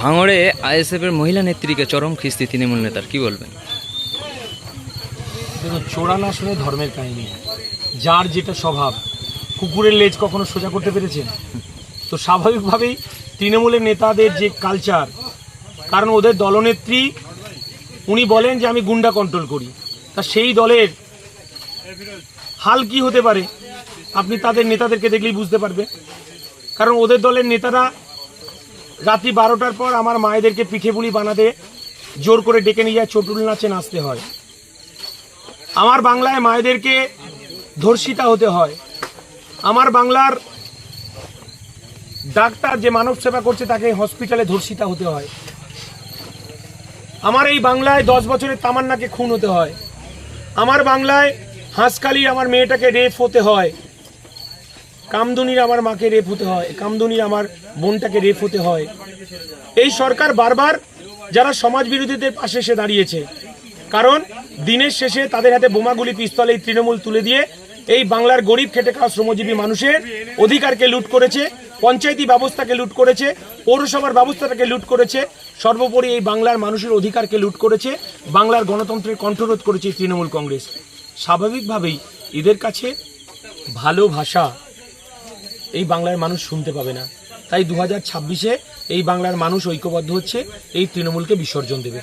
ভাঙড়ে আইএসএফের মহিলা নেত্রীকে চরম খিস্তি তৃণমূল নেতার, কি বলবেন? দেখুন, চোরান আসলে ধর্মের কাহিনী। যার যেটা স্বভাব, কুকুরের লেজ কখনো সোজা করতে পেরেছেন? তো স্বাভাবিকভাবেই তৃণমূলের নেতাদের যে কালচার, কারণ ওদের দলনেত্রী উনি বলেন যে আমি গুন্ডা কন্ট্রোল করি, তা সেই দলের হাল কি হতে পারে আপনি তাদের নেতাদেরকে দেখলেই বুঝতে পারবে। কারণ ওদের দলের নেতারা রাত্রি 12টার পর আমার মায়েদেরকে পিঠে পুলি বানাতে জোর করে ডেকে নিয়ে যায়, চটুল নাচে নাচতে হয়। আমার বাংলায় মায়েদেরকে ধর্ষিতা হতে হয়। আমার বাংলার ডাক্তার যে মানব সেবা করছে তাকে হসপিটালে ধর্ষিতা হতে হয়। আমার এই বাংলায় 10 বছরের তামান্নাকে খুন হতে হয়। আমার বাংলায় হাঁসখালি আমার মেয়েটাকে রেপ হতে হয়। কামদুনির আমার মাকে রেপ হতে হয়, কামদুনির আমার বোনটাকে রেপ হতে হয়। এই সরকার বারবার যারা সমাজ বিরোধীদের পাশে এসে দাঁড়িয়েছে, কারণ দিনের শেষে তাদের হাতে বোমাগুলি পিস্তল এই তৃণমূল তুলে দিয়ে এই বাংলার গরিব খেটে খাওয়া শ্রমজীবী মানুষের অধিকারকে লুট করেছে, পঞ্চায়েতি ব্যবস্থাকে লুট করেছে, পৌরসভার ব্যবস্থাটাকে লুট করেছে, সর্বোপরি এই বাংলার মানুষের অধিকারকে লুট করেছে, বাংলার গণতন্ত্রের কণ্ঠরোধ করেছে তৃণমূল কংগ্রেস। স্বাভাবিকভাবেই এদের কাছে ভালো ভাষা এই বাংলার মানুষ শুনতে পাবে না। তাই 2026-এ এই বাংলার মানুষ ঐক্যবদ্ধ হচ্ছে, এই তৃণমূলকে বিসর্জন দেবে।